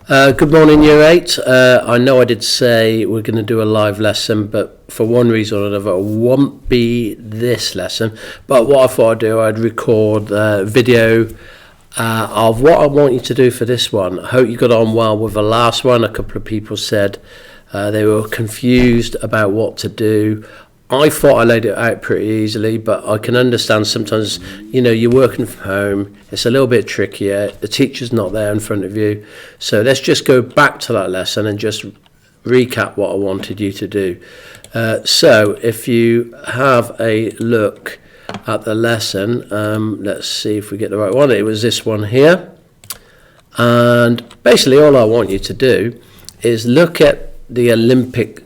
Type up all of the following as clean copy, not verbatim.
Good morning, Year 8. I know I did say we're going to do a live lesson, but for one reason or another, it won't be this lesson. But what I thought I'd do, I'd record a video of what I want you to do for this one. I hope you got on well with the last one. A couple of people said they were confused about what to do. I thought I laid it out pretty easily, but I can understand sometimes, you're working from home, it's a little bit trickier, the teacher's not there in front of you. So let's just go back to that lesson and just recap what I wanted you to do. So if you have a look at the lesson, let's see if we get the right one. It was this one here. And basically all I want you to do is look at the Olympic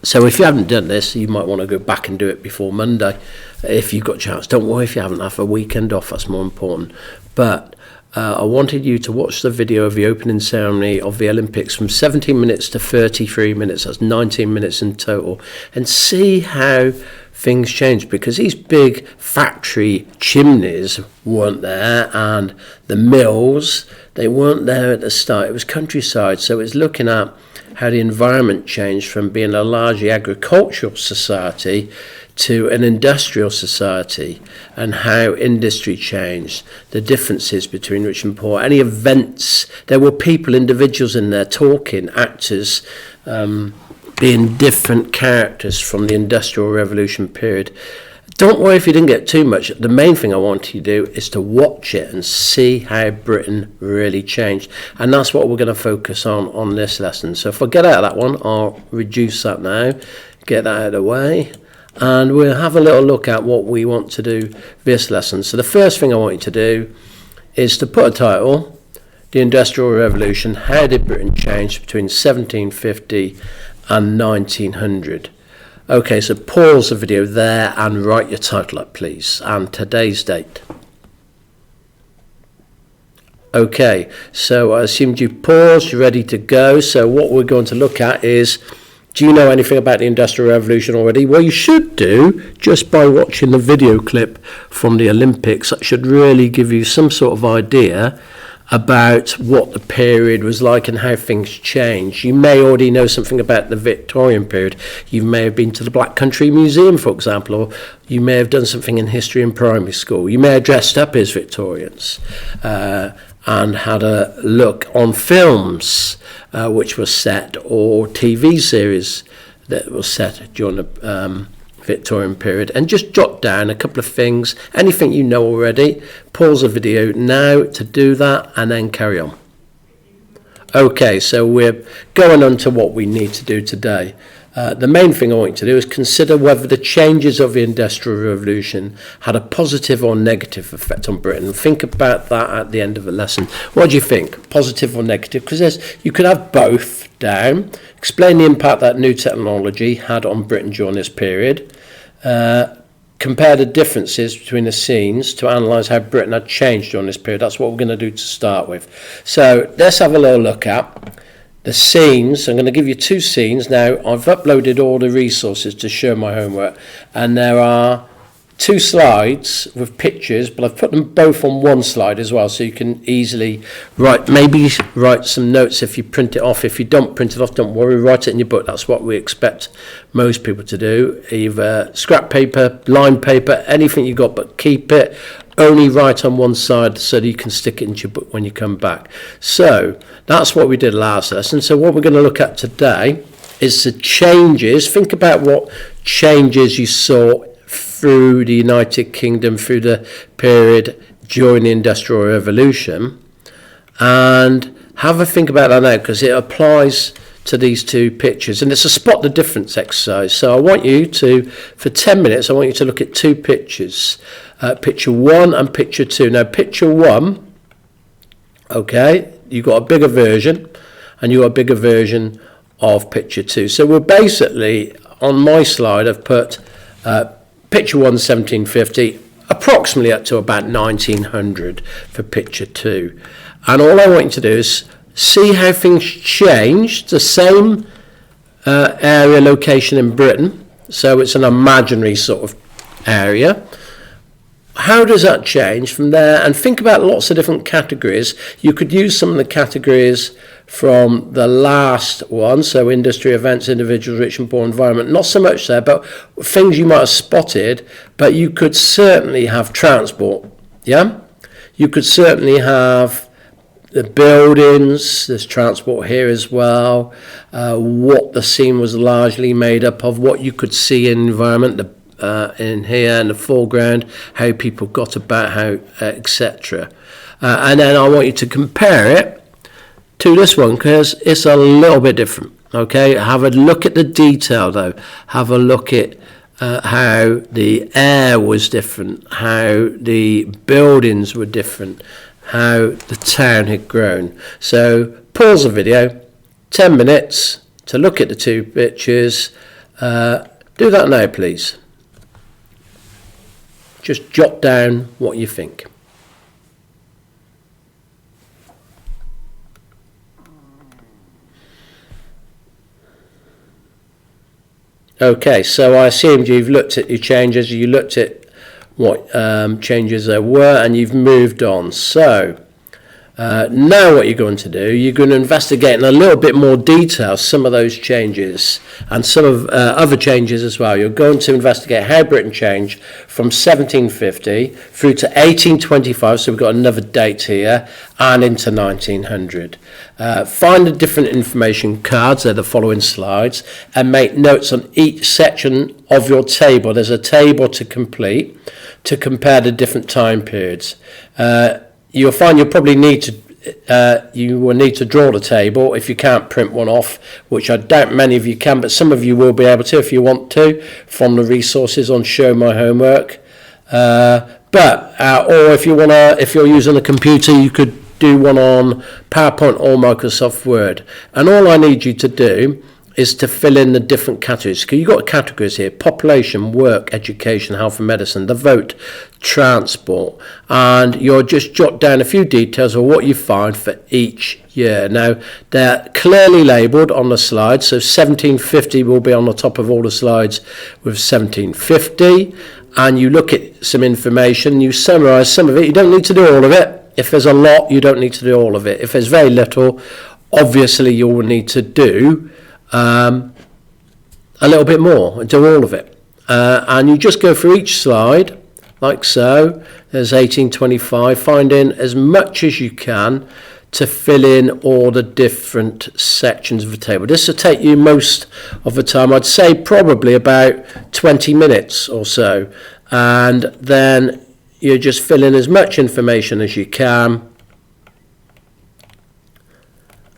so if you haven't done this, you might want to go back and do it before Monday if you've got a chance. Don't worry if you haven't. Have a weekend off, that's more important. But I wanted you to watch the video of the opening ceremony of the Olympics from 17 minutes to 33 minutes. That's 19 minutes in total. And see how things changed, because these big factory chimneys weren't there, and the mills, they weren't there at the start. It was countryside, so it's looking at how the environment changed from being a largely agricultural society to an industrial society, and how industry changed, the differences between rich and poor, any events. There were people, individuals in there talking, actors, being different characters from the Industrial Revolution period. Don't worry if you didn't get too much. The main thing I want you to do is to watch it and see how Britain really changed. And that's what we're going to focus on this lesson. So if I get out of that one, I'll reduce that now, get that out of the way. And we'll have a little look at what we want to do this lesson. So the first thing I want you to do is to put a title, The Industrial Revolution, How Did Britain Change Between 1750 and 1900? Okay, so pause the video there and write your title up, please, and today's date. Okay, so I assumed you paused, you're ready to go. So what we're going to look at is, do you know anything about the Industrial Revolution already? Well, you should do, just by watching the video clip from the Olympics. That should really give you some sort of idea about what the period was like and how things changed. You may already know something about the Victorian period. You may have been to the Black Country Museum, for example, or you may have done something in history in primary school. You may have dressed up as Victorians and had a look on films which were set, or TV series that was set during the Victorian period, and just jot down a couple of things, anything you know already. Pause the video now to do that and then carry on. Okay, so we're going on to what we need to do today. The main thing I want you to do is consider whether the changes of the Industrial Revolution had a positive or negative effect on Britain. Think about that at the end of the lesson. What do you think? Positive or negative? Because you could have both down. Explain the impact that new technology had on Britain during this period. Compare the differences between the scenes to analyse how Britain had changed during this period. That's what we're going to do to start with. So let's have a little look at the scenes. I'm going to give you two scenes. Now, I've uploaded all the resources to show my homework, and there are two slides with pictures, but I've put them both on one slide as well, so you can easily write some notes if you print it off. If you don't print it off, don't worry, write it in your book. That's what we expect most people to do. Either scrap paper, line paper, anything you got, but keep it only write on one side so that you can stick it into your book when you come back. So that's what we did last lesson. So what we're going to look at today is the changes. Think about what changes you saw through the United Kingdom, through the period during the Industrial Revolution, and have a think about that now, because it applies to these two pictures, and it's a spot the difference exercise. So I want you to, for 10 minutes, I want you to look at two pictures, picture 1 and picture 2. Now picture 1, okay, you've got a bigger version, and you've got a bigger version of picture 2. So we're basically, on my slide, I've put picture 1, 1750, approximately up to about 1900 for picture 2. And all I want you to do is see how things changed, the same area location in Britain, so it's an imaginary sort of area, how does that change from there? And think about lots of different categories. You could use some of the categories from the last one, so industry, events, individuals, rich and poor, environment. Not so much there, but things you might have spotted, but you could certainly have transport, yeah? You could certainly have the buildings, there's transport here as well, what the scene was largely made up of, what you could see in environment, in here in the foreground, how people got about, how etc. And then I want you to compare it to this one because it's a little bit different. Okay, have a look at the detail though. Have a look at how the air was different, how the buildings were different, how the town had grown. So pause the video, 10 minutes to look at the two pictures. Do that now, please. Just jot down what you think. Okay, so I assumed you've looked at your changes, you looked at what changes there were, and you've moved on. So now what you're going to do, you're going to investigate in a little bit more detail some of those changes and some of other changes as well. You're going to investigate how Britain changed from 1750 through to 1825, so we've got another date here, and into 1900. Find the different information cards, they're the following slides, and make notes on each section of your table. There's a table to complete to compare the different time periods. You'll find you'll probably need to you will need to draw the table if you can't print one off, which I doubt many of you can, but some of you will be able to if you want to from the resources on Show My Homework. Or if you're using a computer, you could do one on PowerPoint or Microsoft Word. And all I need you to do is to fill in the different categories. Because you've got categories here: population, work, education, health and medicine, the vote, transport. And you'll just jot down a few details of what you find for each year. Now, they're clearly labelled on the slide. So 1750 will be on the top of all the slides with 1750. And you look at some information, you summarise some of it. You don't need to do all of it. If there's a lot, you don't need to do all of it. If there's very little, obviously you will need to do a little bit more and do all of it. And you just go through each slide, like so. There's 1825, finding as much as you can to fill in all the different sections of the table. This will take you most of the time, I'd say probably about 20 minutes or so. And then you just fill in as much information as you can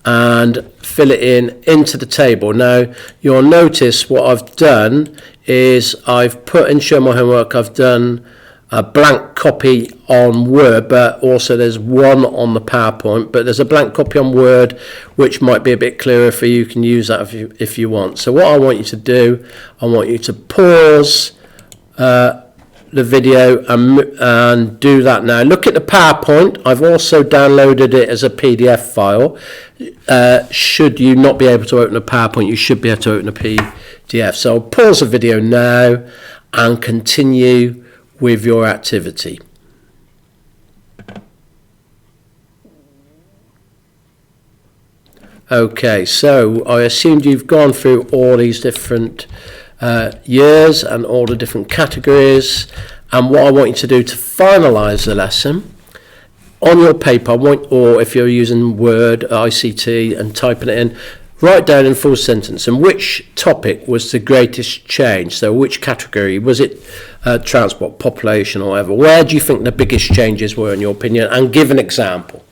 and fill it into the table. Now, you'll notice what I've done is I've put in Show My Homework, I've done a blank copy on Word, but also there's one on the PowerPoint, but there's a blank copy on Word which might be a bit clearer for you. You can use that if you want. So what I want you to do, I want you to pause the video and do that now. Look at the PowerPoint. I've also downloaded it as a PDF file. Should you not be able to open a PowerPoint, you should be able to open a PDF. So I'll pause the video now and continue with your activity. Okay, so I assumed you've gone through all these different years and all the different categories, and what I want you to do to finalize the lesson on your paper, or if you're using Word, ICT and typing it in, write down in full sentence and which topic was the greatest change. So which category was it? Transport, population, or whatever. Where do you think the biggest changes were in your opinion, and give an example.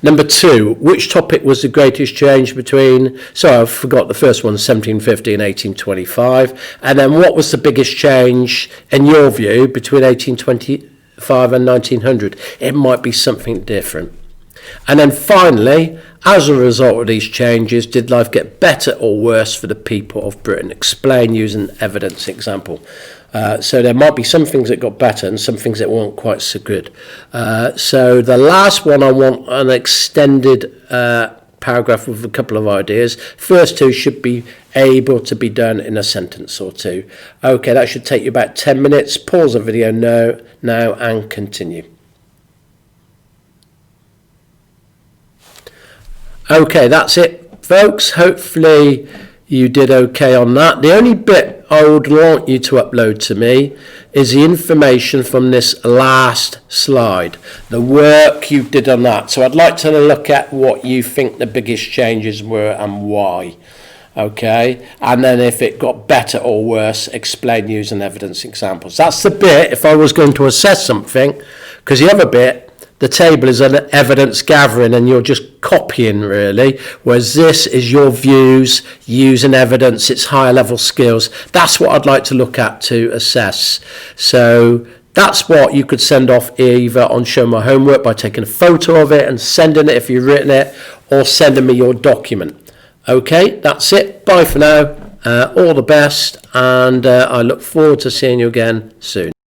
Number 2, which topic was the greatest change between, I forgot the first one, 1750 and 1825. And then what was the biggest change, in your view, between 1825 and 1900? It might be something different. And then finally, as a result of these changes, did life get better or worse for the people of Britain? Explain using evidence example. So there might be some things that got better and some things that weren't quite so good. So the last one, I want an extended paragraph with a couple of ideas. First two should be able to be done in a sentence or two. Okay, that should take you about 10 minutes. Pause the video now and continue. Okay, that's it, folks. Hopefully you did okay on that. The only bit I would want you to upload to me is the information from this last slide, the work you did on that. So I'd like to look at what you think the biggest changes were and why. Okay, and then if it got better or worse, explain using evidence examples. That's the bit if I was going to assess something, because the other bit, the table is an evidence gathering and you're just copying really, whereas this is your views, using evidence, it's higher level skills. That's what I'd like to look at to assess. So that's what you could send off either on Show My Homework by taking a photo of it and sending it if you've written it, or sending me your document. Okay, that's it. Bye for now. All the best, and I look forward to seeing you again soon.